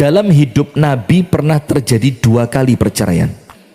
dalam hidup Nabi pernah terjadi 2 kali perceraian.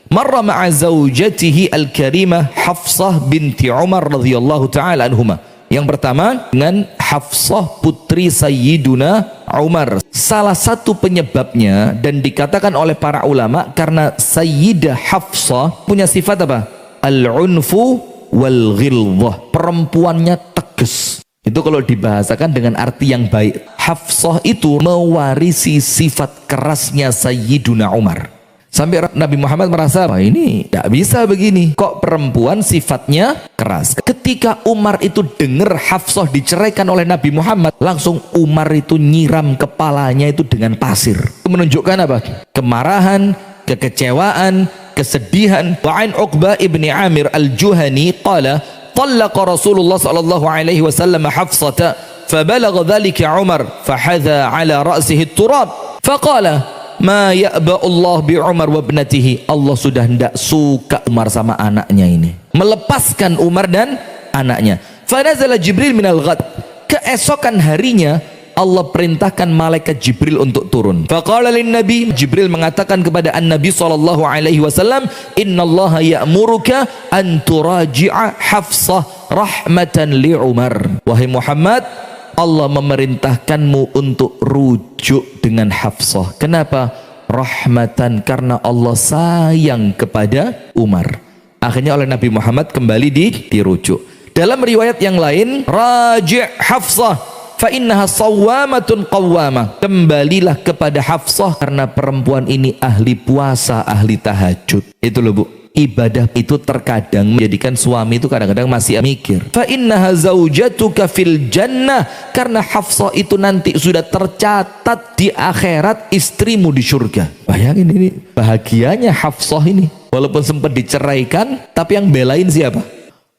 Marra ma'a zaujatihi al-karimah Hafsah binti Umar radhiyallahu ta'ala anhuma. Yang pertama dengan Hafsah putri Sayyiduna Umar. Salah satu penyebabnya dan dikatakan oleh para ulama karena Sayyidah Hafsah punya sifat apa? Al-unfu wal ghilzah. Perempuannya tegas. Itu kalau dibahasakan dengan arti yang baik. Hafsah itu mewarisi sifat kerasnya Sayyiduna Umar. Sampai Nabi Muhammad merasa, wah ini tidak bisa begini. Kok perempuan sifatnya keras. Ketika Umar itu dengar Hafsah diceraikan oleh Nabi Muhammad, langsung Umar itu nyiram kepalanya itu dengan pasir. Itu menunjukkan apa? Kemarahan, kekecewaan, kesedihan. Wa'an Uqbah ibni Amir al-Juhani qala, tallaqa Rasulullah sallallahu alaihi wasallam Hafsata, fabalagha dhalika Umar, fahadha ala ra'sihi turab, faqala, ma ya'ba Allah bi Umar wa ibnatihi. Allah sudah tidak suka Umar sama anaknya ini, melepaskan Umar dan anaknya. Fanazala Jibril minal ghad. Keesokan harinya Allah perintahkan malaikat Jibril untuk turun. Faqala lin nabi, Jibril mengatakan kepada an-nabi sallallahu alaihi wasallam, innallaha ya'muruka an turaji'a Hafsah rahmatan li Umar. Wahai Muhammad, Allah memerintahkanmu untuk rujuk dengan Hafsah. Kenapa? Rahmatan, karena Allah sayang kepada Umar. Akhirnya oleh Nabi Muhammad kembali dirujuk. Dalam riwayat yang lain, raji' Hafsah fa innaha sawwamatun qawwamah. Kembalilah kepada Hafsah karena perempuan ini ahli puasa, ahli tahajud. Itu loh Bu. Ibadah itu terkadang menjadikan suami itu kadang-kadang masih mikir. Fa innaha zaujatuka fil jannah, karena Hafsah itu nanti sudah tercatat di akhirat istrimu di surga. Bayangin ini bahagianya Hafsah ini. Walaupun sempat diceraikan, tapi yang belain siapa?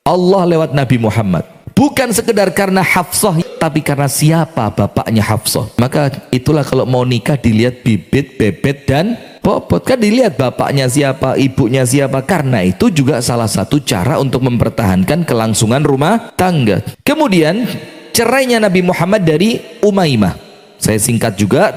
Allah lewat Nabi Muhammad. Bukan sekedar karena Hafsah, tapi karena siapa bapaknya Hafsah. Maka itulah kalau mau nikah dilihat bibit, bebet dan bobot. Kan dilihat bapaknya siapa, ibunya siapa. Karena itu juga salah satu cara untuk mempertahankan kelangsungan rumah tangga. Kemudian cerainya Nabi Muhammad dari Umaymah. Saya singkat juga.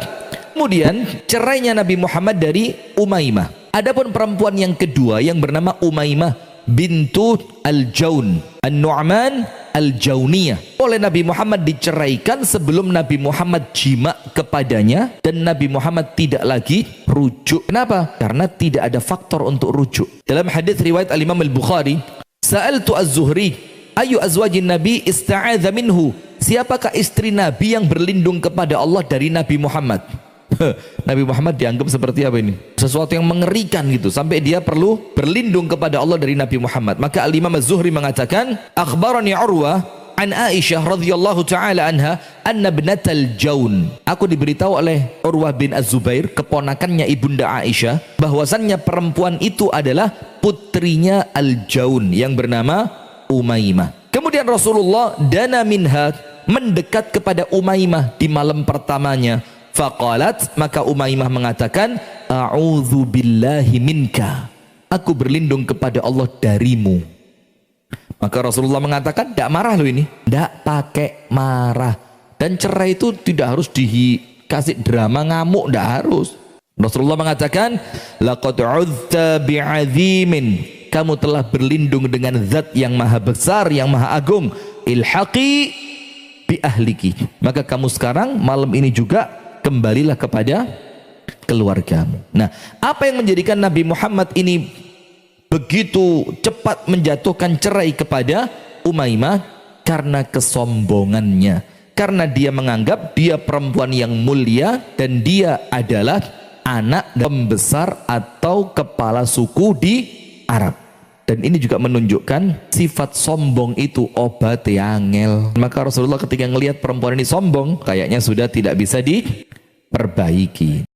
Kemudian cerainya Nabi Muhammad dari Umaymah. Adapun perempuan yang kedua yang bernama Umaymah bintu Al-Jaun An-Nu'man Al-Jauniyah, oleh Nabi Muhammad diceraikan sebelum Nabi Muhammad jima kepadanya, dan Nabi Muhammad tidak lagi rujuk. Kenapa? Karena tidak ada faktor untuk rujuk. Dalam hadis riwayat Al-Imam Al-Bukhari, Sa'altu Az-Zuhri ayu azwajin Nabi ista'adha minhu. Siapakah istri Nabi yang berlindung kepada Allah dari Nabi Muhammad? Nabi Muhammad dianggap seperti apa ini? Sesuatu yang mengerikan gitu, sampai dia perlu berlindung kepada Allah dari Nabi Muhammad. Maka Al-Imam Az-Zuhri mengatakan, akhbarani Urwah an Aisyah radhiyallahu taala anha anna ibnatal Jaun. Aku diberitahu oleh Urwah bin Az-Zubair, keponakannya ibunda Aisyah, bahwasannya perempuan itu adalah putrinya Al-Jaun yang bernama Umaymah. Kemudian Rasulullah dana minha, mendekat kepada Umaymah di malam pertamanya. Faqalat, maka Umaymah mengatakan, a'udzu billahi minka, aku berlindung kepada Allah darimu. Maka Rasulullah mengatakan, tidak marah loh ini, tidak pakai marah. Dan cerai itu tidak harus dikasih drama ngamuk, tidak harus. Rasulullah mengatakan, laqad 'udta bi'azimin, kamu telah berlindung dengan zat yang maha besar, yang maha agung. Ilhaqi bi ahliki, maka kamu sekarang malam ini juga kembalilah kepada keluargamu. Nah, apa yang menjadikan Nabi Muhammad ini begitu cepat menjatuhkan cerai kepada Umaymah? Karena kesombongannya. Karena dia menganggap dia perempuan yang mulia dan dia adalah anak pembesar atau kepala suku di Arab. Dan ini juga menunjukkan sifat sombong itu obat angel. Maka Rasulullah ketika melihat perempuan ini sombong, kayaknya sudah tidak bisa diperbaiki.